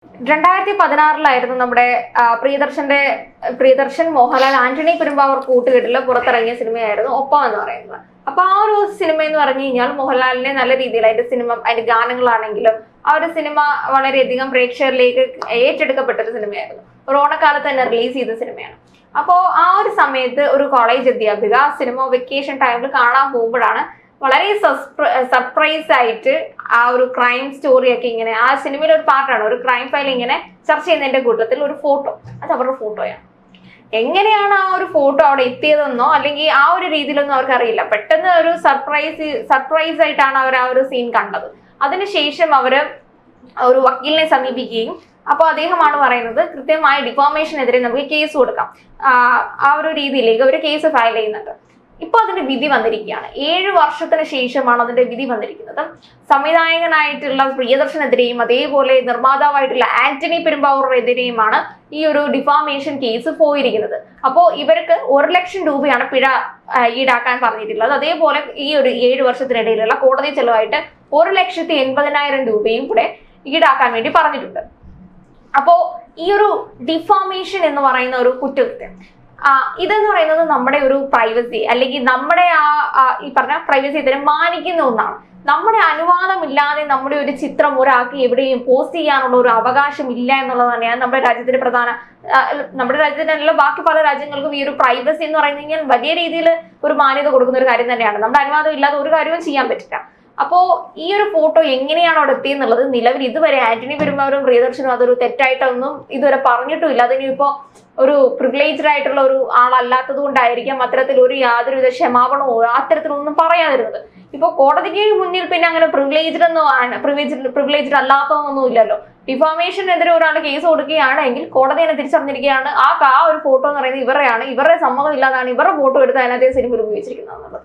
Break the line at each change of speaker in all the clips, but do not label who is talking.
2016 നമ്മുടെ പ്രിയദർശൻ മോഹൻലാൽ ആന്റണി പെരുമ്പാവൂർ കൂട്ടുകെട്ടിൽ പുറത്തിറങ്ങിയ സിനിമയായിരുന്നു ഒപ്പം എന്ന് പറയുന്നത്. അപ്പൊ ആ ഒരു സിനിമ എന്ന് പറഞ്ഞു കഴിഞ്ഞാൽ മോഹൻലാലിനെ നല്ല രീതിയിൽ അതിന്റെ ഗാനങ്ങളാണെങ്കിലും ആ ഒരു സിനിമ വളരെയധികം പ്രേക്ഷകരിലേക്ക് ഏറ്റെടുക്കപ്പെട്ട ഒരു സിനിമയായിരുന്നു. ഒരു ഓണക്കാലത്ത് തന്നെ റിലീസ് ചെയ്ത സിനിമയാണ്. അപ്പോ ആ ഒരു സമയത്ത് ഒരു കോളേജ് അധ്യാപിക ആ സിനിമ വെക്കേഷൻ ടൈമിൽ കാണാൻ പോകുമ്പോഴാണ് വളരെ സർപ്രൈസ് ആയിട്ട് ആ ഒരു ക്രൈം സ്റ്റോറിയൊക്കെ ഇങ്ങനെ ആ സിനിമയിലെ ഒരു പാർട്ടാണ്, ഒരു ക്രൈം ഫയൽ ഇങ്ങനെ ചർച്ച ചെയ്യുന്നതിന്റെ കൂട്ടത്തിൽ ഒരു ഫോട്ടോ, അത് അവരുടെ ഫോട്ടോയാണ്. എങ്ങനെയാണ് ആ ഒരു ഫോട്ടോ അവിടെ എത്തിയതെന്നോ അല്ലെങ്കിൽ ആ ഒരു രീതിയിലൊന്നും അവർക്ക് അറിയില്ല. പെട്ടെന്ന് ഒരു സർപ്രൈസ് ആയിട്ടാണ് അവർ ആ ഒരു സീൻ കണ്ടത്. അതിനുശേഷം അവര് ഒരു വക്കീലിനെ സമീപിക്കുകയും അപ്പോൾ അദ്ദേഹമാണ് പറയുന്നത് കൃത്യമായ ഡിഫോമേഷനെതിരെ നമുക്ക് കേസ് കൊടുക്കാം, ആ ഒരു രീതിയിലേക്ക് അവർ കേസ് ഫയൽ ചെയ്യുന്നുണ്ട്. ഇപ്പൊ അതിന്റെ വിധി വന്നിരിക്കുകയാണ്. 7 വർഷത്തിന് ശേഷമാണ് അതിന്റെ വിധി വന്നിരിക്കുന്നത്. സംവിധായകനായിട്ടുള്ള പ്രിയദർശനെതിരെയും അതേപോലെ നിർമ്മാതാവായിട്ടുള്ള ആന്റണി പെരുമ്പാവൂരിനെതിരെയുമാണ് ഈ ഒരു ഡിഫാമേഷൻ കേസ് പോയിരിക്കുന്നത്. അപ്പോൾ ഇവർക്ക് 1 ലക്ഷം രൂപയാണ് പിഴ ഈടാക്കാൻ പറഞ്ഞിട്ടുള്ളത്. അതേപോലെ ഈ ഒരു 7 വർഷത്തിനിടയിലുള്ള കോടതി ചെലവായിട്ട് 1,80,000 രൂപയും കൂടെ ഈടാക്കാൻ വേണ്ടി പറഞ്ഞിട്ടുണ്ട്. അപ്പോ ഈ ഒരു ഡിഫാമേഷൻ എന്ന് പറയുന്ന ഒരു കുറ്റകൃത്യം ഇതെന്ന് പറയുന്നത് നമ്മുടെ ഒരു പ്രൈവസി അല്ലെങ്കിൽ നമ്മുടെ ഈ പറഞ്ഞ പ്രൈവസി ഇതിനെ മാനിക്കുന്ന ഒന്നാണ്. നമ്മുടെ അനുവാദമില്ലാതെ നമ്മുടെ ഒരു ചിത്രം ഒരാൾക്ക് എവിടെയും പോസ്റ്റ് ചെയ്യാനുള്ള ഒരു അവകാശം ഇല്ല എന്നുള്ളത് തന്നെയാണ് നമ്മുടെ രാജ്യത്തിന്റെ നമ്മുടെ രാജ്യത്തിനല്ല ബാക്കി പല രാജ്യങ്ങൾക്കും ഈ ഒരു പ്രൈവസി എന്ന് പറഞ്ഞു കഴിഞ്ഞാൽ വലിയ രീതിയിൽ ഒരു മാന്യത കൊടുക്കുന്ന ഒരു കാര്യം തന്നെയാണ്. നമ്മുടെ അനുവാദം ഇല്ലാതെ ഒരു കാര്യവും ചെയ്യാൻ പറ്റില്ല. അപ്പോ ഈ ഒരു ഫോട്ടോ എങ്ങനെയാണ് അവിടെ എത്തിയെന്നുള്ളത് നിലവിൽ ഇതുവരെ ആന്റണി പെരുമ്പാവൂരും പ്രിയദർശനും അതൊരു തെറ്റായിട്ടൊന്നും ഇതുവരെ പറഞ്ഞിട്ടുമില്ല. അതിനിപ്പോ ഒരു പ്രിവിലേജ്ഡ് ആയിട്ടുള്ള ഒരു ആളല്ലാത്തത് കൊണ്ടായിരിക്കാം അത്തരത്തിൽ യാതൊരുവിധ ക്ഷമാപണമോ അത്തരത്തിലൊന്നും പറയാതിരുന്നത്. ഇപ്പൊ കോടതിക്ക് മുന്നിൽ പിന്നെ അങ്ങനെ പ്രിവിലേജ്ഡ് അല്ലാത്തതൊന്നും ഇല്ലല്ലോ. ഡിഫോമേഷനെതിരെ ഒരാൾ കേസ് കൊടുക്കുകയാണെങ്കിൽ കോടതി തന്നെ തിരിച്ചറിഞ്ഞിരിക്കുകയാണ് ആ ഒരു ഫോട്ടോ എന്ന് പറയുന്നത് ഇവരുടെ സമ്മതം ഇല്ലാതാണ് ഇവരുടെ ഫോട്ടോ എടുത്ത് അതിനകത്ത് സിനിമയിൽ ഉപയോഗിച്ചിരിക്കുന്നത് എന്നുള്ളത്.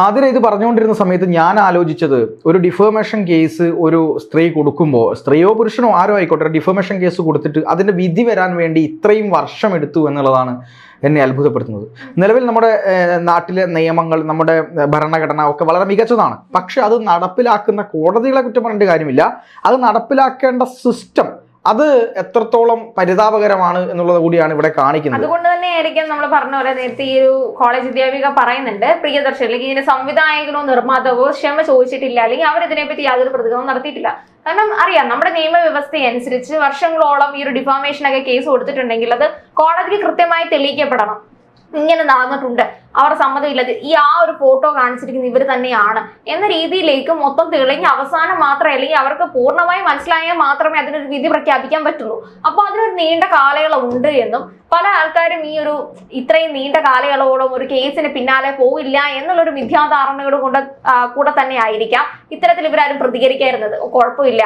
ആദ്യം ഇത് പറഞ്ഞുകൊണ്ടിരുന്ന സമയത്ത് ഞാൻ ആലോചിച്ചത്, ഒരു ഡിഫോമേഷൻ കേസ് ഒരു സ്ത്രീ കൊടുക്കുമ്പോൾ, സ്ത്രീയോ പുരുഷനോ ആരോ ആയിക്കോട്ടെ, ഡിഫോമേഷൻ കേസ് കൊടുത്തിട്ട് അതിന്റെ വിധി വരാൻ വേണ്ടി ഇത്രയും വർഷം എടുത്തു എന്നുള്ളതാണ് എന്നെ അത്ഭുതപ്പെടുത്തുന്നത്. നിലവിൽ നമ്മുടെ നാട്ടിലെ നിയമങ്ങൾ, നമ്മുടെ ഭരണഘടന ഒക്കെ വളരെ മികച്ചതാണ്. പക്ഷെ അത് നടപ്പിലാക്കുന്ന കോടതികളെ കുറ്റം പറഞ്ഞിട്ട് കാര്യമില്ല. അത് നടപ്പിലാക്കേണ്ട സിസ്റ്റം അത് എത്രത്തോളം പരിതാപകരമാണ് എന്നുള്ളത് കൂടിയാണ് ഇവിടെ കാണിക്കുന്നത്.
അതുകൊണ്ട് തന്നെ ആയിരിക്കും നമ്മൾ പറഞ്ഞ പോലെ നേരത്തെ ഈ ഒരു കോളേജ് അധ്യാപിക പറയുന്നുണ്ട്, പ്രിയദർശൻ അല്ലെങ്കിൽ ഇതിന്റെ സംവിധായകനോ നിർമ്മാതാവോ ക്ഷമ ചോദിച്ചിട്ടില്ല അല്ലെങ്കിൽ അവരിതിനെപ്പറ്റി യാതൊരു പ്രതികരണവും നടത്തിയിട്ടില്ല. കാരണം അറിയാം, നമ്മുടെ നിയമവ്യവസ്ഥ അനുസരിച്ച് വർഷങ്ങളോളം ഈ ഒരു ഡിഫോമേഷനൊക്കെ കേസ് കൊടുത്തിട്ടുണ്ടെങ്കിൽ അത് കോടതിക്ക് കൃത്യമായി തെളിയിക്കപ്പെടണം. ഇങ്ങനെ നടന്നിട്ടുണ്ട്, അവർ സമ്മതമില്ലാതെ ആ ഒരു ഫോട്ടോ കാണിച്ചിരിക്കുന്ന ഇവർ തന്നെയാണ് എന്ന രീതിയിലേക്ക് മൊത്തം തെളിഞ്ഞ് അവസാനം മാത്രമേ അല്ലെങ്കിൽ അവർക്ക് പൂർണ്ണമായി മനസ്സിലായാൽ മാത്രമേ അതിനൊരു വിധി പ്രഖ്യാപിക്കാൻ പറ്റുള്ളൂ. അപ്പോൾ അതിനൊരു നീണ്ട കാലയളവുണ്ട് എന്നും പല ആൾക്കാരും ഈ ഒരു ഇത്രയും നീണ്ട കാലയളവോളം ഒരു കേസിന് പിന്നാലെ പോവില്ല എന്നുള്ളൊരു മിഥ്യാധാരണയോട് കൂടെ തന്നെ ആയിരിക്കാം ഇത്തരത്തിൽ ഇവരാരും പ്രതികരിക്കായിരുന്നത്. കുഴപ്പമില്ല,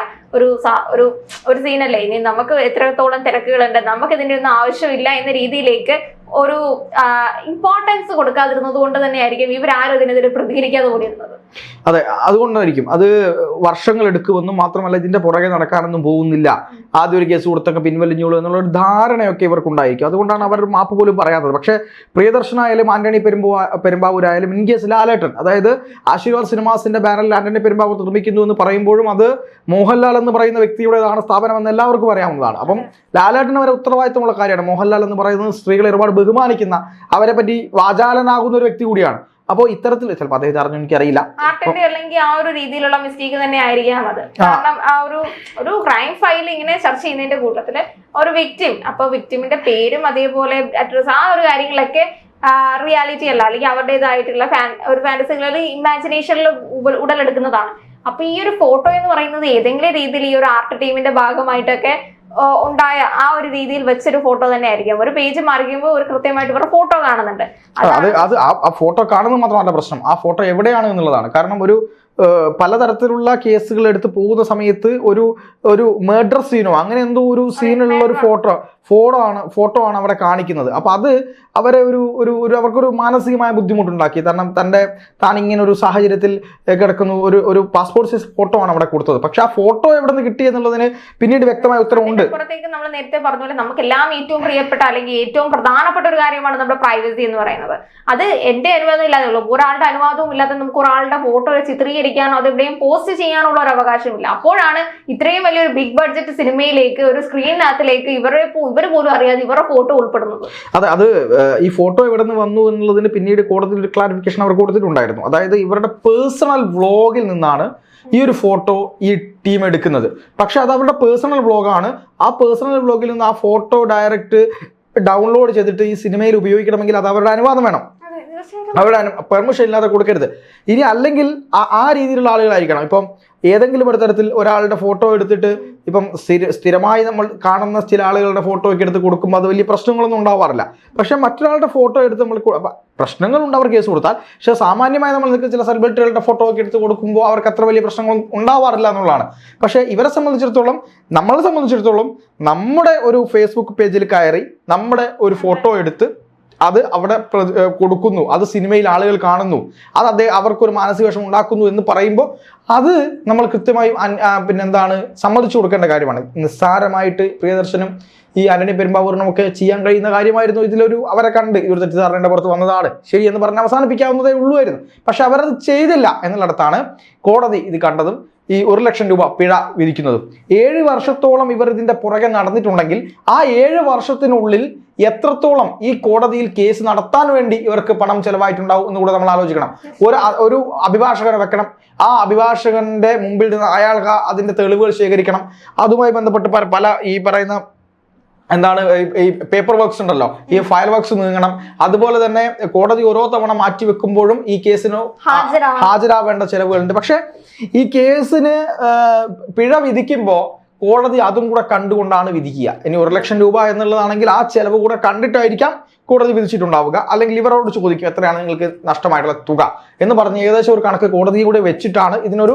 ഒരു സീനല്ലേ, ഇനി നമുക്ക് എത്രത്തോളം തിരക്കുകളുണ്ട്, നമുക്ക് ഇതിന്റെ ഒന്നും ആവശ്യമില്ല എന്ന രീതിയിലേക്ക് ഒരു ഇമ്പോർട്ടൻസ് കൊടുക്കാതിരുന്നത് കൊണ്ട് തന്നെയായിരിക്കും ഇവരാരും ഇതിനെതിരെ പ്രതികരിക്കാതെ കൂടിയിരുന്നത്.
അതെ, അതുകൊണ്ടായിരിക്കും. അത് വർഷങ്ങൾ എടുക്കുമെന്നും മാത്രമല്ല ഇതിന്റെ പുറകെ നടക്കാനൊന്നും പോകുന്നില്ല, ആദ്യം ഒരു കേസ് കൊടുത്തൊക്കെ പിൻവലിഞ്ഞോളൂ എന്നുള്ളൊരു ധാരണയൊക്കെ ഇവർക്കുണ്ടായിരിക്കും. അതുകൊണ്ടാണ് അവർ മാപ്പ് പോലും പറയാത്തത്. പക്ഷേ പ്രിയദർശനായാലും ആന്റണി പെരുമ്പാവൂരായാലും ഇൻ കേസ് ലാലേട്ടൻ, അതായത് ആശീർവാദ് സിനിമാസിന്റെ ബാനറിൽ ആന്റണി പെരുമ്പാവൂർ നിർമ്മിക്കുന്നു എന്ന് പറയുമ്പോഴും അത് മോഹൻലാൽ എന്ന് പറയുന്ന വ്യക്തിയുടേതാണ് സ്ഥാപനം എന്ന് എല്ലാവർക്കും അറിയാവുന്നതാണ്. അപ്പം ലാലേട്ടന് വരെ ഉത്തരവാദിത്തമുള്ള കാര്യമാണ്. മോഹൻലാൽ എന്ന് പറയുന്നത് സ്ത്രീകളെ ഒരുപാട് ബഹുമാനിക്കുന്ന, അവരെ പറ്റി വാചാലനാകുന്ന ഒരു വ്യക്തി കൂടിയാണ്. അപ്പോൾ ഇത്തരത്തിൽ ചിലപ്പോൾ അദ്ദേഹത്തെ അറിഞ്ഞു എനിക്കറിയില്ല,
ആർട്ടിന്റെ അല്ലെങ്കിൽ ആ ഒരു രീതിയിലുള്ള മിസ്റ്റേക്ക് തന്നെ ആയിരിക്കാം അത്. കാരണം ആ ഒരു ക്രൈം ഫയൽ ഇങ്ങനെ ചർച്ച ചെയ്യുന്നതിന്റെ കൂട്ടത്തില് ഒരു വിക്ടിം, അപ്പൊ വിക്ടിമിന്റെ പേരും അതേപോലെ അഡ്രസ്, ആ ഒരു കാര്യങ്ങളൊക്കെ റിയാലിറ്റി അല്ല അല്ലെങ്കിൽ അവരുടേതായിട്ടുള്ള ഒരു ഫാന്റസികളിൽ ഇമാജിനേഷനിൽ ഉടലെടുക്കുന്നതാണ്. അപ്പൊ ഈ ഒരു ഫോട്ടോ എന്ന് പറയുന്നത് ഏതെങ്കിലും രീതിയിൽ ഈ ഒരു ആർട്ട് ടീമിന്റെ ഭാഗമായിട്ടൊക്കെ ഉണ്ടായ ആ ഒരു രീതിയിൽ വെച്ചൊരു ഫോട്ടോ തന്നെ ആയിരിക്കും. ഒരു പേജ് മാറിക്കുമ്പോൾ ഒരു കൃത്യമായിട്ട് ഇവരുടെ ഫോട്ടോ കാണുന്നുണ്ട്.
അത് ആ ഫോട്ടോ കാണുന്നത് മാത്രമല്ല പ്രശ്നം, ആ ഫോട്ടോ എവിടെയാണ് എന്നുള്ളതാണ്. കാരണം ഒരു പലതരത്തിലുള്ള കേസുകൾ എടുത്ത് പോകുന്ന സമയത്ത് ഒരു മർഡർ സീനോ അങ്ങനെ എന്തോ ഒരു സീനുള്ള ഒരു ഫോട്ടോ ആണ് അവിടെ കാണിക്കുന്നത്. അപ്പൊ അത് അവരെ ഒരു അവർക്കൊരു മാനസികമായ ബുദ്ധിമുട്ടുണ്ടാക്കി. കാരണം താൻ ഇങ്ങനെ ഒരു സാഹചര്യത്തിൽ കിടക്കുന്നു, ഒരു പാസ്പോർട്ട് സൈസ് ഫോട്ടോ ആണ് അവിടെ കൊടുത്തത്. പക്ഷെ ആ ഫോട്ടോ എവിടെ നിന്ന് കിട്ടി എന്നുള്ളതിന് പിന്നീട് വ്യക്തമായ ഉത്തരവുണ്ട്.
അപ്പുറത്തേക്ക് നമ്മൾ നേരത്തെ പറഞ്ഞ പോലെ നമുക്കെല്ലാം ഏറ്റവും പ്രിയപ്പെട്ട അല്ലെങ്കിൽ ഏറ്റവും പ്രധാനപ്പെട്ട ഒരു കാര്യമാണ് നമ്മുടെ പ്രൈവസി എന്ന് പറയുന്നത്. അത് എന്റെ അനുവാദം ഇല്ലാതെ ഉള്ളൂ, ഒരാളുടെ അനുവാദവും ഇല്ലാതെ നമുക്ക് ഒരാളുടെ ഫോട്ടോ ചിത്രീകരിക്കാനോ അത് എവിടെയും പോസ്റ്റ് ചെയ്യാനുള്ള ഒരു അവകാശമില്ല. അപ്പോഴാണ് ഇത്രയും വലിയൊരു ബിഗ് ബഡ്ജറ്റ് സിനിമയിലേക്ക് ഒരു സ്ക്രീനിനകത്തിലേക്ക് ഇവർ പോലും അറിയാതെ ഇവരുടെ ഫോട്ടോ ഉൾപ്പെടുന്നത്.
അതെ, അത് ഈ ഫോട്ടോ എവിടെ നിന്ന് വന്നു എന്നുള്ളതിന് പിന്നീട് കോടതിയിൽ ഒരു ക്ലാരിഫിക്കേഷൻ അവർ കൊടുത്തിട്ടുണ്ടായിരുന്നു. അതായത് ഇവരുടെ പേഴ്സണൽ വ്ളോഗിൽ നിന്നാണ് ഈ ഒരു ഫോട്ടോ ഈ ടീം എടുക്കുന്നത്. പക്ഷെ അത് അവരുടെ പേഴ്സണൽ വ്ളോഗാണ്. ആ പേഴ്സണൽ വ്ളോഗിൽ നിന്ന് ആ ഫോട്ടോ ഡയറക്റ്റ് ഡൗൺലോഡ് ചെയ്തിട്ട് ഈ സിനിമയിൽ ഉപയോഗിക്കണമെങ്കിൽ അത് അവരുടെ അനുവാദം വേണം. അവരുടെ പെർമിഷൻ ഇല്ലാതെ കൊടുക്കരുത്. ഇനി അല്ലെങ്കിൽ ആ രീതിയിലുള്ള ആളുകളായിരിക്കണം. ഇപ്പം ഏതെങ്കിലും ഒരു തരത്തിൽ ഒരാളുടെ ഫോട്ടോ എടുത്തിട്ട് ഇപ്പം സ്ഥിരമായി നമ്മൾ കാണുന്ന ചില ആളുകളുടെ ഫോട്ടോ ഒക്കെ എടുത്ത് കൊടുക്കുമ്പോൾ അത് വലിയ പ്രശ്നങ്ങളൊന്നും ഉണ്ടാവാറില്ല. പക്ഷെ മറ്റൊരാളുടെ ഫോട്ടോ എടുത്ത് നമ്മൾ പ്രശ്നങ്ങളുണ്ട് അവർ കേസ് കൊടുത്താൽ. പക്ഷെ സാമാന്യമായി നമ്മൾ ചില സെലിബ്രിറ്റികളുടെ ഫോട്ടോ ഒക്കെ എടുത്ത് കൊടുക്കുമ്പോൾ അവർക്ക് അത്ര വലിയ പ്രശ്നങ്ങൾ ഉണ്ടാവാറില്ല എന്നുള്ളതാണ്. പക്ഷെ ഇവരെ സംബന്ധിച്ചിടത്തോളം, നമ്മളെ സംബന്ധിച്ചിടത്തോളം, നമ്മുടെ ഒരു ഫേസ്ബുക്ക് പേജിൽ കയറി നമ്മുടെ ഒരു ഫോട്ടോ എടുത്ത് അത് അവിടെ കൊടുക്കുന്നു, അത് സിനിമയിൽ ആളുകൾ കാണുന്നു, അത് അവർക്കൊരു മാനസിക വിഷമം ഉണ്ടാക്കുന്നു എന്ന് പറയുമ്പോൾ അത് നമ്മൾ കൃത്യമായും സമ്മതിച്ചു കൊടുക്കേണ്ട കാര്യമാണ്. നിസ്സാരമായിട്ട് പ്രിയദർശനും ഈ ആന്റണി പെരുമ്പാവൂരിനും ഒക്കെ ചെയ്യാൻ കഴിയുന്ന കാര്യമായിരുന്നു. ഇതിലൊരു അവരെ കണ്ട് ഈ ഒരു തെറ്റിദ്ധാരണയുടെ പുറത്ത് വന്നതാണ് ശരി എന്ന് പറഞ്ഞ് അവസാനിപ്പിക്കാവുന്നതേ ഉള്ളുവായിരുന്നു. പക്ഷെ അവരത് ചെയ്തില്ല എന്നുള്ളിടത്താണ് കോടതി ഇത് കണ്ടതും ഈ 1 ലക്ഷം രൂപ പിഴ വിധിക്കുന്നതും. 7 വർഷത്തോളം ഇവർ ഇതിന്റെ പുറകെ നടന്നിട്ടുണ്ടെങ്കിൽ ആ 7 വർഷത്തിനുള്ളിൽ എത്രത്തോളം ഈ കോടതിയിൽ കേസ് നടത്താൻ വേണ്ടി ഇവർക്ക് പണം ചെലവായിട്ടുണ്ടാവും എന്ന് കൂടെ നമ്മൾ ആലോചിക്കണം. ഒരു അഭിഭാഷകനെ വെക്കണം, ആ അഭിഭാഷകന്റെ മുമ്പിൽ നിന്ന് അയാൾക്ക് അതിന്റെ തെളിവുകൾ ശേഖരിക്കണം, അതുമായി ബന്ധപ്പെട്ട് പല ഈ പറയുന്ന ഈ പേപ്പർ വർക്ക്സ് ഉണ്ടല്ലോ, ഈ ഫയൽ വർക്ക്സ് നീങ്ങണം. അതുപോലെ തന്നെ കോടതി ഓരോ തവണ മാറ്റി വെക്കുമ്പോഴും ഈ കേസിന് ഹാജരാവേണ്ട ചെലവുകളുണ്ട്. പക്ഷെ ഈ കേസിന് പിഴ വിധിക്കുമ്പോൾ കോടതി അതും കൂടെ കണ്ടുകൊണ്ടാണ് വിധിക്കുക. ഇനി 1 ലക്ഷം രൂപ എന്നുള്ളതാണെങ്കിൽ ആ ചെലവ് കൂടെ കണ്ടിട്ടായിരിക്കാം കോടതി വിധിച്ചിട്ടുണ്ടാവുക. അല്ലെങ്കിൽ ഇവരോട് ചോദിക്കും എത്രയാണ് നിങ്ങൾക്ക് നഷ്ടമായിട്ടുള്ള തുക എന്ന് പറഞ്ഞ് ഏകദേശം ഒരു കണക്ക് കോടതിയൂടെ വെച്ചിട്ടാണ് ഇതിനൊരു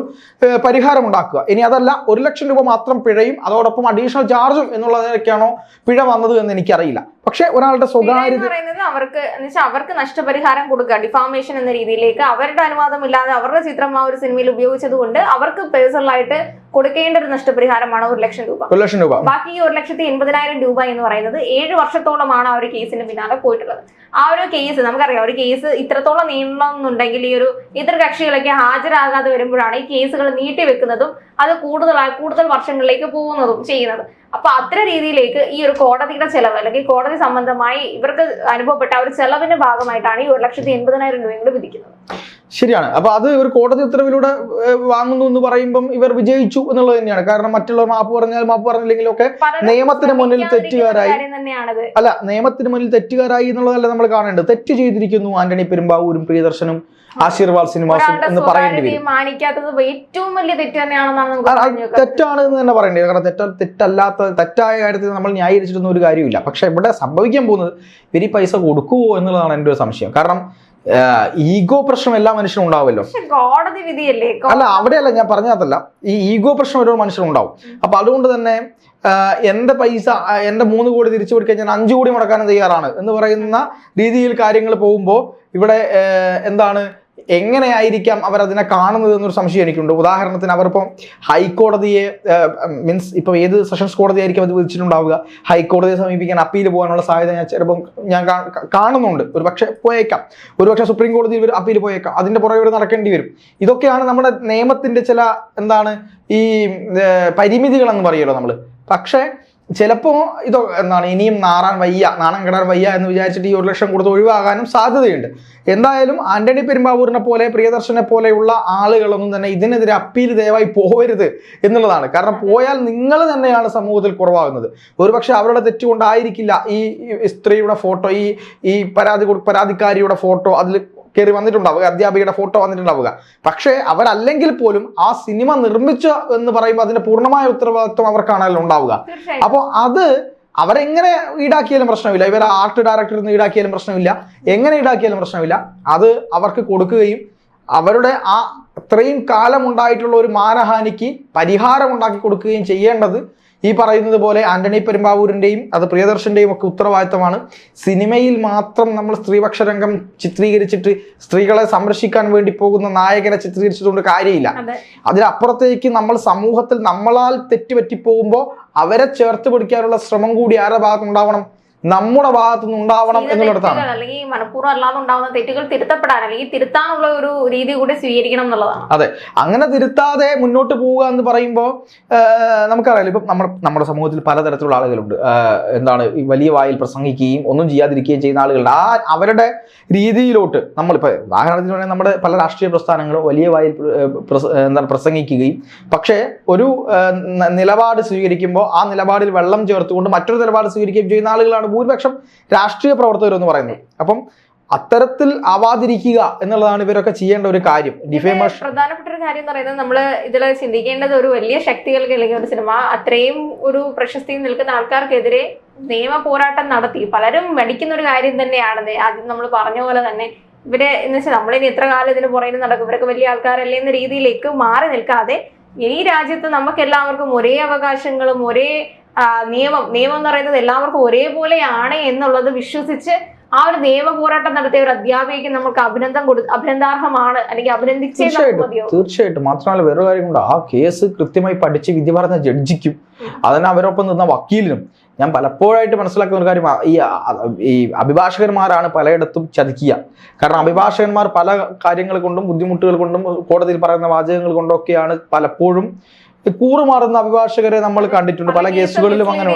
പരിഹാരം ഉണ്ടാക്കുക. ഇനി അതല്ല 1 ലക്ഷം രൂപ മാത്രം പിഴയും അതോടൊപ്പം അഡീഷണൽ ചാർജും എന്നുള്ളതിനൊക്കെയാണോ പിഴ വന്നത് എന്ന് എനിക്കറിയില്ല. പക്ഷെ ഒരാളുടെ സ്വകാര്യത
അവർക്ക് നഷ്ടപരിഹാരം കൊടുക്കുക, ഡിഫാമേഷൻ എന്ന രീതിയിലേക്ക് അവരുടെ അനുവാദം ഇല്ലാതെ അവരുടെ ചിത്രം ആ ഒരു സിനിമയിൽ ഉപയോഗിച്ചത് കൊണ്ട് അവർക്ക് പേഴ്സണലായിട്ട് കൊടുക്കേണ്ട ഒരു നഷ്ടപരിഹാരമാണ് 1 ലക്ഷം രൂപ. ബാക്കി ഈ 1,80,000 രൂപ എന്ന് പറയുന്നത് 7 വർഷത്തോളമാണ് ആ ഒരു കേസിന് പിന്നാലെ പോയിട്ടുള്ളത്. ആ ഒരു കേസ് നമുക്കറിയാം, ഒരു കേസ് ഇത്രത്തോളം നീളണമെന്നുണ്ടെങ്കിൽ ഈ ഒരു എതിർകക്ഷികളൊക്കെ ഹാജരാകാതെ വരുമ്പോഴാണ് ഈ കേസുകൾ നീട്ടിവെക്കുന്നതും അത് കൂടുതൽ വർഷങ്ങളിലേക്ക് പോകുന്നതും ചെയ്യുന്നത്. അപ്പൊ അത്ര രീതിയിലേക്ക് ഈ ഒരു കോടതിയുടെ ചെലവ് അല്ലെങ്കിൽ കോടതി സംബന്ധമായി ഇവർക്ക് അനുഭവപ്പെട്ട ഒരു ചെലവിന്റെ ഭാഗമായിട്ടാണ് ഈ 1,80,000 രൂപയും കൂടി വിധിക്കുന്നത്.
ശരിയാണ്. അപ്പൊ അത് ഒരു കോടതി ഉത്തരവിലൂടെ വാങ്ങുന്നു എന്ന് പറയുമ്പം ഇവർ വിജയിച്ചു എന്നുള്ളത് തന്നെയാണ്. കാരണം മറ്റുള്ളവർ മാപ്പ് പറഞ്ഞില്ലെങ്കിലും ഒക്കെ നിയമത്തിന് മുന്നിൽ തെറ്റുകാരായി നിയമത്തിന് മുന്നിൽ തെറ്റുകാരായി എന്നുള്ളതല്ല നമ്മൾ കാണേണ്ടത്. തെറ്റ് ചെയ്തിരിക്കുന്നു ആന്റണി പെരുമ്പാവൂരും പ്രിയദർശനും ആശീർവാദ് സിനിമാസും എന്ന് പറയേണ്ടി വരും.
ഏറ്റവും വലിയ തെറ്റ് തന്നെയാണെന്നാണ്
തെറ്റാണ് എന്ന് തന്നെ പറയേണ്ടത്. കാരണം തെറ്റായ കാര്യത്തിൽ നമ്മൾ ന്യായീകരിച്ചിട്ടൊന്നും ഒരു കാര്യമില്ല. പക്ഷെ ഇവിടെ സംഭവിക്കാൻ പോകുന്നത് ഇവര് പൈസ കൊടുക്കുവോ എന്നുള്ളതാണ് എൻ്റെ ഒരു സംശയം. കാരണം ഈഗോ പ്രശ്നം എല്ലാ മനുഷ്യനും ഉണ്ടാവുമല്ലോ.
കോടതി വിധിയല്ലേ?
അല്ല, അവിടെയല്ല ഞാൻ പറഞ്ഞതല്ല, ഈ ഈഗോ പ്രശ്നം ഓരോ മനുഷ്യനും ഉണ്ടാവും. അപ്പൊ അതുകൊണ്ട് തന്നെ എന്റെ പൈസ എന്റെ 3 കോടി തിരിച്ചു കൊടുക്കാൻ ഞാൻ 5 കോടി മുടക്കാനും തയ്യാറാണ് എന്ന് പറയുന്ന രീതിയിൽ കാര്യങ്ങൾ പോകുമ്പോൾ ഇവിടെ എങ്ങനെയായിരിക്കാം അവരതിനെ കാണുന്നത് എന്നൊരു സംശയം എനിക്കുണ്ട്. ഉദാഹരണത്തിന് അവരിപ്പം ഹൈക്കോടതിയെ മീൻസ് ഇപ്പം ഏത് സെഷൻസ് കോടതിയായിരിക്കും അത് വിധിച്ചിട്ടുണ്ടാവുക, ഹൈക്കോടതിയെ സമീപിക്കാൻ അപ്പീൽ പോകാനുള്ള സാധ്യത ഞാൻ കാണുന്നുണ്ട്. ഒരുപക്ഷെ പോയേക്കാം, ഒരുപക്ഷെ സുപ്രീം കോടതിയിൽ ഇവർ അപ്പീൽ പോയേക്കാം, അതിന്റെ പുറകെ ഇവർ നടക്കേണ്ടി വരും. ഇതൊക്കെയാണ് നമ്മുടെ നിയമത്തിന്റെ ചില ഈ പരിമിതികൾ എന്ന് പറയുമല്ലോ നമ്മൾ. പക്ഷേ ചിലപ്പോൾ ഇനിയും നാണം കെടാൻ വയ്യ എന്ന് വിചാരിച്ചിട്ട് ഈ 1 ലക്ഷം കൊടുത്ത് ഒഴിവാകാനും സാധ്യതയുണ്ട്. എന്തായാലും ആന്റണി പെരുമ്പാവൂരിനെ പോലെ പ്രിയദർശനെ പോലെയുള്ള ആളുകളൊന്നും തന്നെ ഇതിനെതിരെ അപ്പീൽ ദയവായി പോകരുത് എന്നുള്ളതാണ്. കാരണം പോയാൽ നിങ്ങൾ തന്നെയാണ് സമൂഹത്തിൽ കുറവാകുന്നത്. ഒരുപക്ഷെ അവരുടെ തെറ്റുകൊണ്ടായിരിക്കില്ല ഈ സ്ത്രീയുടെ ഫോട്ടോ, ഈ പരാതിക്കാരിയുടെ ഫോട്ടോ അതിൽ കയറി വന്നിട്ടുണ്ടാവുക, അധ്യാപികയുടെ ഫോട്ടോ വന്നിട്ടുണ്ടാവുക. പക്ഷേ അവരല്ലെങ്കിൽ പോലും ആ സിനിമ നിർമ്മിച്ച എന്ന് പറയുമ്പോൾ അതിന്റെ പൂർണ്ണമായ ഉത്തരവാദിത്വം അവർക്കാണല്ലോ ഉണ്ടാവുക. അപ്പോൾ അത് അവരെങ്ങനെ ഈടാക്കിയാലും പ്രശ്നമില്ല, ഇവർ ആർട്ട് ഡയറക്ടറിൽ നിന്ന് ഈടാക്കിയാലും പ്രശ്നമില്ല, എങ്ങനെ ഈടാക്കിയാലും പ്രശ്നമില്ല. അത് അവർക്ക് കൊടുക്കുകയും അവരുടെ അത്രയും കാലം ഉണ്ടായിട്ടുള്ള ഒരു മാനഹാനിക്ക് പരിഹാരം ഉണ്ടാക്കി കൊടുക്കുകയും ചെയ്യേണ്ടത് ഈ പറയുന്നത് പോലെ ആന്റണി പെരുമ്പാവൂരിന്റെയും അത് പ്രിയദർശന്റെയും ഒക്കെ ഉത്തരവാദിത്തമാണ്. സിനിമയിൽ മാത്രം നമ്മൾ സ്ത്രീപക്ഷ രംഗം ചിത്രീകരിച്ചിട്ട് സ്ത്രീകളെ സംരക്ഷിക്കാൻ വേണ്ടി പോകുന്ന നായകനെ ചിത്രീകരിച്ചതുകൊണ്ട് കാര്യമില്ല. അതിനപ്പുറത്തേക്ക് നമ്മൾ സമൂഹത്തിൽ നമ്മളാൽ തെറ്റുപറ്റിപ്പോകുമ്പോൾ അവരെ ചേർത്ത് പിടിക്കാനുള്ള ശ്രമം കൂടി ആരുടെ ഭാഗത്തുണ്ടാവണം? നമ്മുടെ ഭാഗത്തുനിന്ന് ഉണ്ടാവണം എന്നുള്ളതാണ്.
അല്ലെങ്കിൽ മനഃപൂർവ്വം അല്ലാതെ ഉണ്ടാവുന്ന തെറ്റുകൾ തിരുത്തപ്പെടാൻ അല്ലെങ്കിൽ തിരുത്താനുള്ള ഒരു രീതി കൂടി സ്വീകരിക്കണം എന്നുള്ളതാണ്.
അതെ, അങ്ങനെ തിരുത്താതെ മുന്നോട്ട് പോവുക എന്ന് പറയുമ്പോൾ നമുക്കറിയാലോ, ഇപ്പം നമ്മുടെ സമൂഹത്തിൽ പലതരത്തിലുള്ള ആളുകളുണ്ട്. എന്താണ് ഈ വലിയ വായിൽ പ്രസംഗിക്കുകയും ഒന്നും ചെയ്യാതിരിക്കുകയും ചെയ്യുന്ന ആളുകളുണ്ട്. അവരുടെ രീതിയിലോട്ട് നമ്മളിപ്പോൾ ഉദാഹരണത്തിന് വേണമെങ്കിൽ നമ്മുടെ പല രാഷ്ട്രീയ പ്രസ്ഥാനങ്ങളും വലിയ വായിൽ പ്രസംഗിക്കുകയും പക്ഷേ ഒരു നിലപാട് സ്വീകരിക്കുമ്പോൾ ആ നിലപാടിൽ വെള്ളം ചേർത്തുകൊണ്ട് മറ്റൊരു നിലപാട് സ്വീകരിക്കുകയും ചെയ്യുന്ന ആളുകളാണ് ഭൂരിപക്ഷം രാഷ്ട്രീയ പ്രവർത്തകർ എന്ന് പറയുന്നത്. അപ്പം അത്തരത്തിൽ ആവാതിരിക്കുക എന്നുള്ളതാണ് ഇവരൊക്കെ ചെയ്യേണ്ട ഒരു കാര്യം. ഡിഫേമേഷൻ
പ്രധാനപ്പെട്ട ഒരു കാര്യം എന്ന് പറയുന്നത് നമ്മൾ ഇതിൽ ചിന്തിക്കേണ്ടത് ഒരു വലിയ ശക്തികൾക്ക് അല്ലെങ്കിൽ ഒരു സിനിമ അത്രയും ഒരു പ്രശസ്തിയിൽ നിൽക്കുന്ന ആൾക്കാർക്കെതിരെ നിയമ പോരാട്ടം നടത്തി പലരും മടിക്കുന്ന ഒരു കാര്യം തന്നെയാണ്. ആദ്യം നമ്മൾ പറഞ്ഞ പോലെ തന്നെ ഇവരെ എന്ന് വെച്ചാൽ നമ്മളിനി എത്ര കാലം ഇതിന് പുറകിൽ നടക്കും, ഇവരൊക്കെ വലിയ ആൾക്കാരല്ലേ എന്ന രീതിയിലേക്ക് മാറി നിൽക്കാതെ ഈ രാജ്യത്ത് നമുക്ക് എല്ലാവർക്കും ഒരേ അവകാശങ്ങളും ഒരേ നിയമം എന്ന് പറയുന്നത് എല്ലാവർക്കും ഒരേപോലെയാണ് എന്നുള്ളത് വിശ്വസിച്ച് ആ ഒരു നിയമ പോരാട്ടം നടത്തിയ ഒരു അധ്യാപികയ്ക്ക് നമുക്ക് അഭിനന്ദാർഹമാണ്, അല്ലെങ്കിൽ അഭിനന്ദിച്ചേ മതിയോ?
തീർച്ചയായിട്ടും. മാത്രമല്ല വേറൊരു കാര്യം കൊണ്ട് ആ കേസ് കൃത്യമായി പഠിച്ച് വിധി പറഞ്ഞ ജഡ്ജിക്കും അതിന് അവരൊപ്പം നിന്ന വക്കീലിനും ഞാൻ പലപ്പോഴായിട്ട് മനസ്സിലാക്കുന്ന ഒരു കാര്യം, ഈ അഭിഭാഷകന്മാരാണ് പലയിടത്തും ചതിക്കുക. കാരണം അഭിഭാഷകന്മാർ പല കാര്യങ്ങൾ കൊണ്ടും ബുദ്ധിമുട്ടുകൾ കൊണ്ടും കോടതിയിൽ പറയുന്ന വാചകങ്ങൾ കൊണ്ടൊക്കെയാണ് പലപ്പോഴും കൂറുമാറുന്ന അഭിഭാഷകരെ നമ്മൾ കണ്ടിട്ടുണ്ട്. പല കേസുകളിലും അങ്ങനെ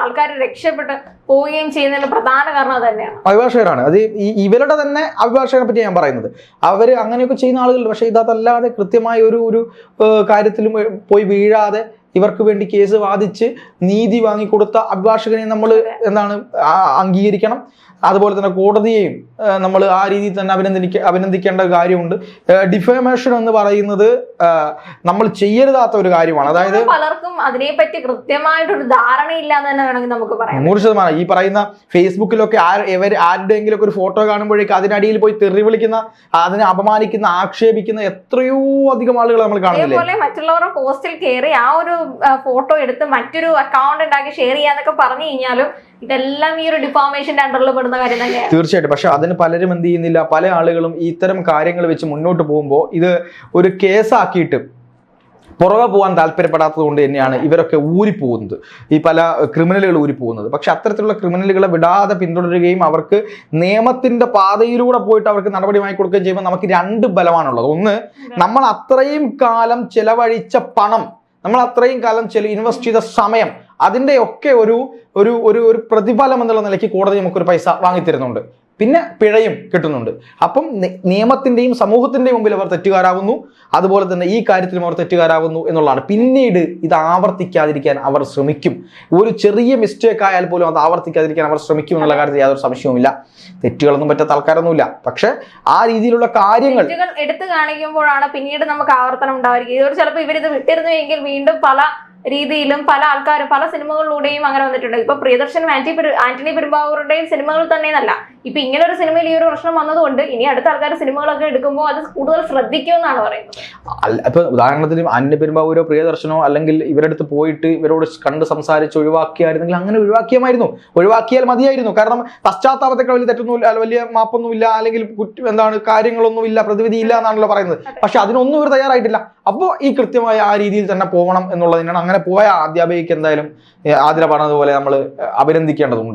ആൾക്കാർ രക്ഷപ്പെട്ട് പോവുകയും ചെയ്യുന്നതിന് പ്രധാന കാരണം തന്നെയാണ്
അഭിഭാഷകരാണ്. അത് ഇവരുടെ തന്നെ അഭിഭാഷകരെ പറ്റി ഞാൻ പറയുന്നത്. അവര് അങ്ങനെയൊക്കെ ചെയ്യുന്ന ആളുകൾ, പക്ഷെ ഇതല്ലാതെ കൃത്യമായ ഒരു കാര്യത്തിലും പോയി വീഴാതെ ഇവർക്ക് വേണ്ടി കേസ് വാദിച്ച് നീതി വാങ്ങിക്കൊടുത്ത അഭിഭാഷകനെ നമ്മൾ അംഗീകരിക്കണം. അതുപോലെ തന്നെ കോടതിയെയും നമ്മൾ ആ രീതിയിൽ തന്നെ അഭിനന്ദിക്കേണ്ട കാര്യമുണ്ട്. ഡിഫേമേഷൻ എന്ന് പറയുന്നത് നമ്മൾ ചെയ്യരുതാത്ത ഒരു കാര്യമാണ്. അതായത്
പലർക്കും അതിനെപ്പറ്റി കൃത്യമായിട്ടൊരു ധാരണയില്ല എന്ന് തന്നെ വേണമെങ്കിൽ നമുക്ക് പറയാം.
100% ഈ പറയുന്ന ഫേസ്ബുക്കിലൊക്കെ ആരുടെയെങ്കിലും ഒക്കെ ഒരു ഫോട്ടോ കാണുമ്പോഴേക്കും അതിനടിയിൽ പോയി തെറി വിളിക്കുന്ന, അതിനെ അപമാനിക്കുന്ന, ആക്ഷേപിക്കുന്ന എത്രയോ അധികം ആളുകൾ നമ്മൾ കാണുന്നില്ലേ?
അതേപോലെ മറ്റുള്ളവരുടെ പോസ്റ്റിൽ കയറി ആ ഒരു ഫോട്ടോ എടുത്ത് മറ്റൊരു അക്കൗണ്ട് ഉണ്ടാക്കി ഷെയർ ചെയ്യാന്നൊക്കെ പറഞ്ഞു കഴിഞ്ഞാലും ഇതെല്ലാം ഈ ഒരു ഡിഫോമേഷന്റെ അണ്ടറിൽ പെടുന്ന കാര്യം തന്നെയാണ്.
തീർച്ചയായിട്ടും. പക്ഷെ അതിന് പലരും എന്ത് ചെയ്യുന്നില്ല, പല ആളുകളും ഇത്തരം കാര്യങ്ങൾ വെച്ച് മുന്നോട്ട് പോകുമ്പോൾ ഇത് ഒരു കേസാക്കിയിട്ട് പുറകെ പോകാൻ താല്പര്യപ്പെടാത്തത് കൊണ്ട് തന്നെയാണ് ഇവരൊക്കെ ഊരിപ്പോകുന്നത്, ഈ പല ക്രിമിനലുകൾ ഊരിപ്പോകുന്നത്. പക്ഷെ അത്തരത്തിലുള്ള ക്രിമിനലുകളെ വിടാതെ പിന്തുടരുകയും അവർക്ക് നിയമത്തിന്റെ പാതയിലൂടെ പോയിട്ട് അവർക്ക് നടപടി വാങ്ങിക്കൊടുക്കുകയും ചെയ്യുമ്പോൾ നമുക്ക് രണ്ട് ബലമാണുള്ളത്. ഒന്ന്, നമ്മൾ അത്രയും കാലം ചെലവഴിച്ച പണം, നമ്മൾ അത്രയും കാലം ഇൻവെസ്റ്റ് ചെയ്ത സമയം, അതിൻ്റെ ഒക്കെ ഒരു പ്രതിഫലം എന്നുള്ള നിലയ്ക്ക് കോടതി നമുക്കൊരു പൈസ വാങ്ങിത്തരുന്നുണ്ട്. പിന്നെ പിഴയും കിട്ടുന്നുണ്ട്. അപ്പം നിയമത്തിന്റെയും സമൂഹത്തിന്റെയും മുമ്പിൽ അവർ തെറ്റുകാരാകുന്നു. അതുപോലെ തന്നെ ഈ കാര്യത്തിലും അവർ തെറ്റുകാരാകുന്നു എന്നുള്ളതാണ്. പിന്നീട് ഇത് ആവർത്തിക്കാതിരിക്കാൻ അവർ ശ്രമിക്കും. ഒരു ചെറിയ മിസ്റ്റേക്ക് ആയാൽ പോലും അത് ആവർത്തിക്കാതിരിക്കാൻ അവർ ശ്രമിക്കും എന്നുള്ള കാര്യത്തിൽ യാതൊരു സംശയവുമില്ല. തെറ്റുകളൊന്നും പറ്റാത്ത ആൾക്കാരൊന്നുമില്ല. പക്ഷെ ആ രീതിയിലുള്ള കാര്യങ്ങൾ
എടുത്തു കാണിക്കുമ്പോഴാണ് പിന്നീട് നമുക്ക് ആവർത്തനം ഉണ്ടായിരിക്കും. ഇതൊരു ചിലപ്പോൾ ഇവരിത് വിട്ടിരുന്നുവെങ്കിൽ വീണ്ടും പല രീതിയിലും പല ആൾക്കാരും പല സിനിമകളിലൂടെയും അങ്ങനെ വന്നിട്ടുണ്ട്. ഇപ്പൊ പ്രിയദർശനും ആന്റണി പെരുമ്പാവൂരുടെയും സിനിമകൾ തന്നെയെന്നല്ല, ഇപ്പൊ ഇങ്ങനെ ഒരു സിനിമയിൽ ഈ ഒരു പ്രശ്നം വന്നതുകൊണ്ട് ഇനി അടുത്ത ആൾക്കാർ സിനിമകളൊക്കെ എടുക്കുമ്പോൾ അത് കൂടുതൽ ശ്രദ്ധിക്കുമെന്നാണ് പറയുന്നത്.
ഇപ്പൊ ഉദാഹരണത്തിന് ആന്റണി പെരുമ്പാവൂരോ പ്രിയദർശനോ അല്ലെങ്കിൽ ഇവരടുത്ത് പോയിട്ട് ഇവരോട് കണ്ട് സംസാരിച്ച് ഒഴിവാക്കിയായിരുന്നെങ്കിൽ അങ്ങനെ ഒഴിവാക്കിയാൽ മതിയായിരുന്നു. കാരണം പശ്ചാത്താപത്തെക്കാൾ വലിയ തെറ്റൊന്നുമില്ല, വലിയ മാപ്പൊന്നുമില്ല, അല്ലെങ്കിൽ കാര്യങ്ങളൊന്നുമില്ല, പ്രതിവിധിയില്ല എന്നാണല്ലോ പറയുന്നത്. പക്ഷെ അതിനൊന്നും ഇവർ തയ്യാറായിട്ടില്ല. അപ്പോൾ ഈ കൃത്യമായ ആ രീതിയിൽ തന്നെ പോകണം എന്നുള്ളതിനാണ്. അങ്ങനെ പോയ അധ്യാപികയ്ക്ക് എന്തായാലും ആതിര പറഞ്ഞതുപോലെ നമ്മൾ അഭിനന്ദിക്കേണ്ടതുണ്ട്.